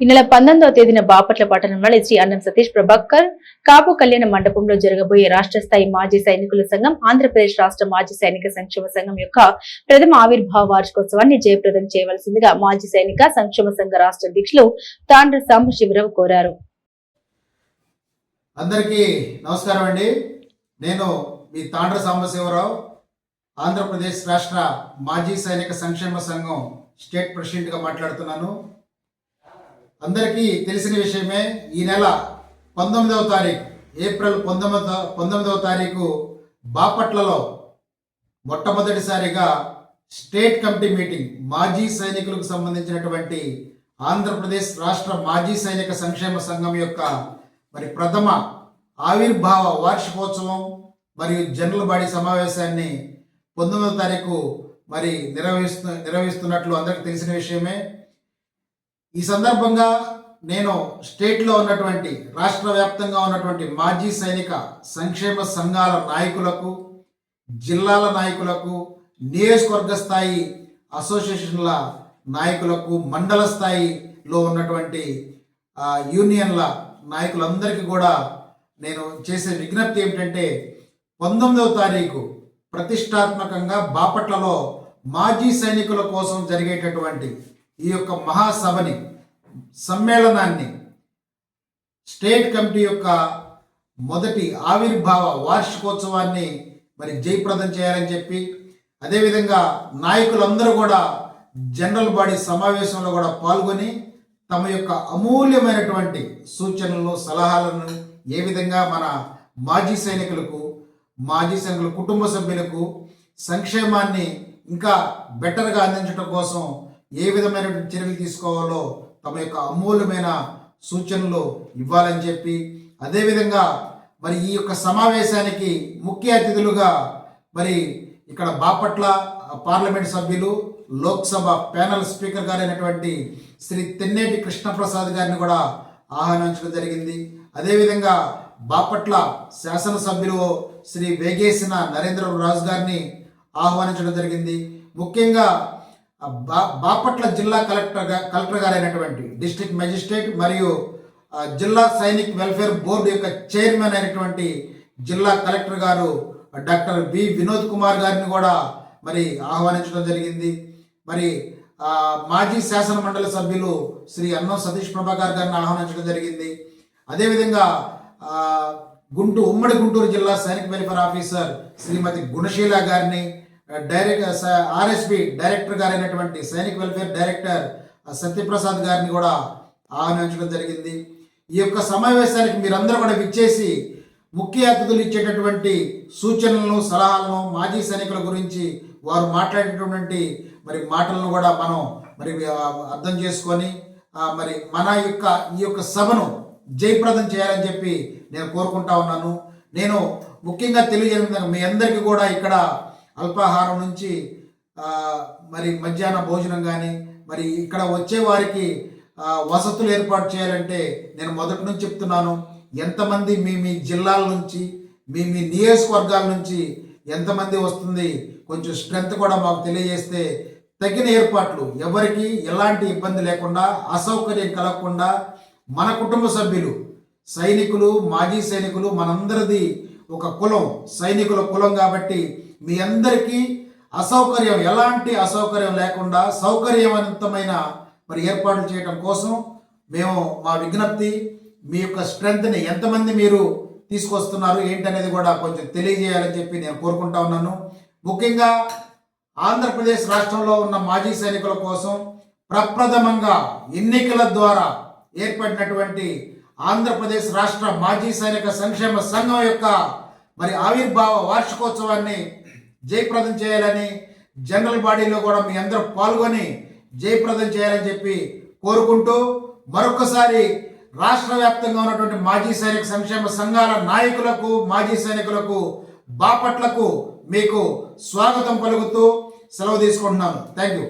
ఈ నెల 19వ తేదీన బాపట్ల పట్టణంలోని శ్రీ అన్నం సతీష్ ప్రభాకర్ కాపు కళ్యాణ మండపంలో జరగబోయే రాష్ట్ర స్థాయి మాజీ సైనికుల సంఘం ఆంధ్రప్రదేశ్ రాష్ట్ర మాజీ సైనిక సంక్షేమ సంఘం యొక్క ప్రథమ ఆవిర్భావ వార్షికోత్సవాన్ని జయప్రదం చేయవలసిందిగా మాజీ సైనిక సంక్షేమ సంఘ రాష్ట్ర అధ్యక్షులు తాండ్ర సాంబశివరావు కోరారు. అందరికీ నమస్కారం అండి. నేను మీ తాండ్ర సాంబశివరావు, ఆంధ్రప్రదేశ్ రాష్ట్ర మాజీ సైనిక సంక్షేమ సంఘం స్టేట్ ప్రెసిడెంట్గా మాట్లాడుతున్నాను. అందరికీ తెలిసిన విషయమే, ఈ నెల 19వ తారీఖు ఏప్రిల్ 19వ తారీఖు బాపట్లలో మొట్టమొదటిసారిగా స్టేట్ కమిటీ మీటింగ్ మాజీ సైనికులకు సంబంధించినటువంటి ఆంధ్రప్రదేశ్ రాష్ట్ర మాజీ సైనిక సంక్షేమ సంఘం యొక్క ప్రథమ ఆవిర్భావ వార్షికోత్సవం మరియు జనరల్ బాడీ సమావేశాన్ని 19వ తారీఖు నిర్వహిస్తున్నట్లు అందరికీ తెలిసిన విషయమే. ఈ సందర్భంగా నేను స్టేట్లో ఉన్నటువంటి రాష్ట్ర వ్యాప్తంగా ఉన్నటువంటి మాజీ సైనిక సంక్షేమ సంఘాల నాయకులకు, జిల్లాల నాయకులకు, నియోజకవర్గ స్థాయి అసోసియేషన్ల నాయకులకు, మండల స్థాయిలో ఉన్నటువంటి యూనియన్ల నాయకులందరికీ కూడా నేను చేసే విజ్ఞప్తి ఏమిటంటే, 19వ తారీఖు ప్రతిష్టాత్మకంగా బాపట్లలో మాజీ సైనికుల కోసం జరిగేటటువంటి ఈ యొక్క మహాసభని, సమ్మేళనాన్ని స్టేట్ కమిటీ యొక్క మొదటి ఆవిర్భావ వార్షికోత్సవాన్ని జయప్రదం చేయాలని చెప్పి, అదేవిధంగా నాయకులందరూ కూడా జనరల్ బాడీ సమావేశంలో కూడా పాల్గొని తమ యొక్క అమూల్యమైనటువంటి సూచనలను, సలహాలను ఏ విధంగా మన మాజీ సైనికుల కుటుంబ సభ్యులకు సంక్షేమాన్ని ఇంకా బెటర్గా అందించడం కోసం ఏ విధమైనటువంటి చర్యలు తీసుకోవాలో తమ యొక్క అమూల్యమైన సూచనలు ఇవ్వాలని చెప్పి, అదేవిధంగా ఈ యొక్క సమావేశానికి ముఖ్య అతిథులుగా ఇక్కడ బాపట్ల పార్లమెంట్ సభ్యులు, లోక్సభ ప్యానల్ స్పీకర్ గారైనటువంటి శ్రీ తెన్నేటి కృష్ణప్రసాద్ గారిని కూడా ఆహ్వానించడం జరిగింది. అదేవిధంగా బాపట్ల శాసనసభ్యులు శ్రీ వేగేసిన నరేంద్ర రాజు గారిని ఆహ్వానించడం జరిగింది. ముఖ్యంగా బాపట్ల జిల్లా కలెక్టర్ గారైనటువంటి డిస్ట్రిక్ట్ మెజిస్ట్రేట్ మరియు జిల్లా సైనిక్ వెల్ఫేర్ బోర్డు యొక్క చైర్మన్ అయినటువంటి జిల్లా కలెక్టర్ గారు డాక్టర్ బి వినోద్ కుమార్ గారిని కూడా ఆహ్వానించడం జరిగింది. మాజీ శాసన మండలి సభ్యులు శ్రీ అన్నం సతీష్ ప్రభాకర్ గారిని ఆహ్వానించడం జరిగింది. అదేవిధంగా ఉమ్మడి గుంటూరు జిల్లా సైనిక్ వెల్ఫేర్ ఆఫీసర్ శ్రీమతి గుణశీల గారిని, ఆర్ఎస్పి డైరెక్టర్ గారైనటువంటి సైనిక్ వెల్ఫేర్ డైరెక్టర్ సత్యప్రసాద్ గారిని కూడా ఆహ్వానించడం జరిగింది. ఈ యొక్క సమావేశానికి మీరందరూ కూడా విచ్చేసి ముఖ్య అతిథులు ఇచ్చేటటువంటి సూచనలను, సలహాలను, మాజీ సైనికుల గురించి వారు మాట్లాడేటటువంటి మాటలను కూడా మనం అర్థం చేసుకొని ఈ యొక్క సభను జయప్రదం చేయాలని చెప్పి నేను కోరుకుంటా ఉన్నాను. నేను ముఖ్యంగా తెలియజేయడం, మీ అందరికీ కూడా ఇక్కడ అల్పాహారం నుంచి మధ్యాహ్న భోజనం కానీ ఇక్కడ వచ్చే వారికి వసతులు ఏర్పాటు చేయాలంటే నేను మొదటి నుంచి చెప్తున్నాను, ఎంతమంది మీ జిల్లాల నుంచి, మీ నియోజకవర్గాల నుంచి ఎంతమంది వస్తుంది, కొంచెం స్ట్రెంత్ కూడా మాకు తెలియజేస్తే తగిన ఏర్పాట్లు, ఎవరికి ఎలాంటి ఇబ్బంది లేకుండా, అసౌకర్యం కలగకుండా, మన కుటుంబ సభ్యులు, సైనికులు, మాజీ సైనికులు, మనందరిది ఒక కులం, సైనికుల కులం కాబట్టి మీ అందరికీ ఎలాంటి అసౌకర్యం లేకుండా సౌకర్యవంతమైన ఏర్పాట్లు చేయడం కోసం మేము మా విజ్ఞప్తి, మీ యొక్క స్ట్రెంగ్త్ని ఎంతమంది మీరు తీసుకొస్తున్నారు ఏంటనేది కూడా కొంచెం తెలియజేయాలని చెప్పి నేను కోరుకుంటా ఉన్నాను. ముఖ్యంగా ఆంధ్రప్రదేశ్ రాష్ట్రంలో ఉన్న మాజీ సైనికుల కోసం ప్రప్రథమంగా ఎన్నికల ద్వారా ఏర్పడినటువంటి ఆంధ్రప్రదేశ్ రాష్ట్ర మాజీ సైనిక సంక్షేమ సంఘం యొక్క ఆవిర్భావ వార్షికోత్సవాన్ని జయప్రదం చేయాలని, జనరల్ బాడీలో కూడా మీ అందరూ పాల్గొని జయప్రదం చేయాలని చెప్పి కోరుకుంటూ, మరొకసారి రాష్ట్ర వ్యాప్తంగా ఉన్నటువంటి మాజీ సైనిక సంక్షేమ సంఘాల నాయకులకు, మాజీ సైనికులకు, బాపట్లకు మీకు స్వాగతం పలుకుతూ సెలవు తీసుకుంటున్నాను. Thank you.